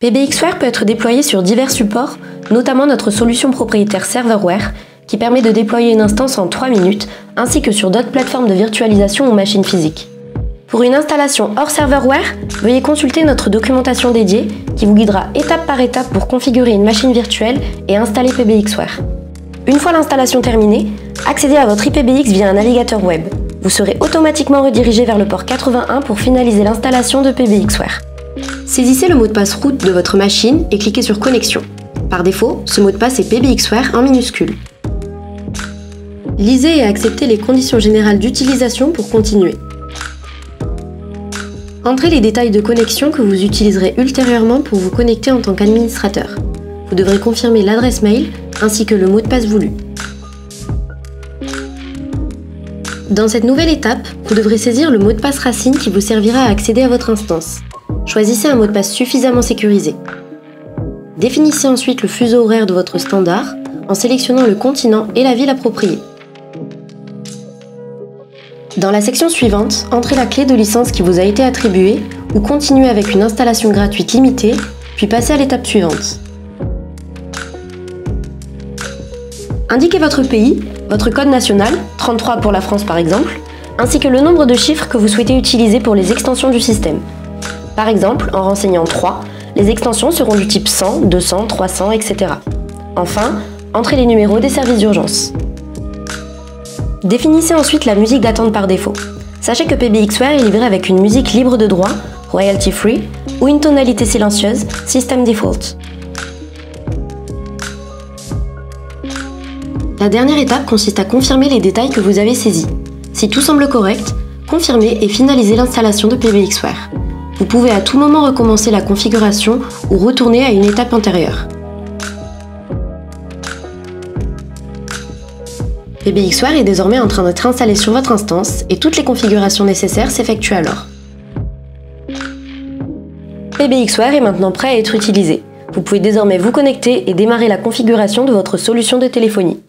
PBXware peut être déployé sur divers supports, notamment notre solution propriétaire Serverware, qui permet de déployer une instance en 3 minutes, ainsi que sur d'autres plateformes de virtualisation ou machines physiques. Pour une installation hors Serverware, veuillez consulter notre documentation dédiée qui vous guidera étape par étape pour configurer une machine virtuelle et installer PBXware. Une fois l'installation terminée, accédez à votre IPBX via un navigateur web. Vous serez automatiquement redirigé vers le port 81 pour finaliser l'installation de PBXware. Saisissez le mot de passe root de votre machine et cliquez sur Connexion. Par défaut, ce mot de passe est PBXware en minuscule. Lisez et acceptez les conditions générales d'utilisation pour continuer. Entrez les détails de connexion que vous utiliserez ultérieurement pour vous connecter en tant qu'administrateur. Vous devrez confirmer l'adresse mail ainsi que le mot de passe voulu. Dans cette nouvelle étape, vous devrez saisir le mot de passe racine qui vous servira à accéder à votre instance. Choisissez un mot de passe suffisamment sécurisé. Définissez ensuite le fuseau horaire de votre standard en sélectionnant le continent et la ville appropriée. Dans la section suivante, entrez la clé de licence qui vous a été attribuée ou continuez avec une installation gratuite limitée, puis passez à l'étape suivante. Indiquez votre pays, votre code national, 33 pour la France par exemple, ainsi que le nombre de chiffres que vous souhaitez utiliser pour les extensions du système. Par exemple, en renseignant 3, les extensions seront du type 100, 200, 300, etc. Enfin, entrez les numéros des services d'urgence. Définissez ensuite la musique d'attente par défaut. Sachez que PBXware est livré avec une musique libre de droit, royalty free, ou une tonalité silencieuse, system default. La dernière étape consiste à confirmer les détails que vous avez saisis. Si tout semble correct, confirmez et finalisez l'installation de PBXware. Vous pouvez à tout moment recommencer la configuration ou retourner à une étape antérieure. PBXware est désormais en train d'être installé sur votre instance et toutes les configurations nécessaires s'effectuent alors. PBXware est maintenant prêt à être utilisé. Vous pouvez désormais vous connecter et démarrer la configuration de votre solution de téléphonie.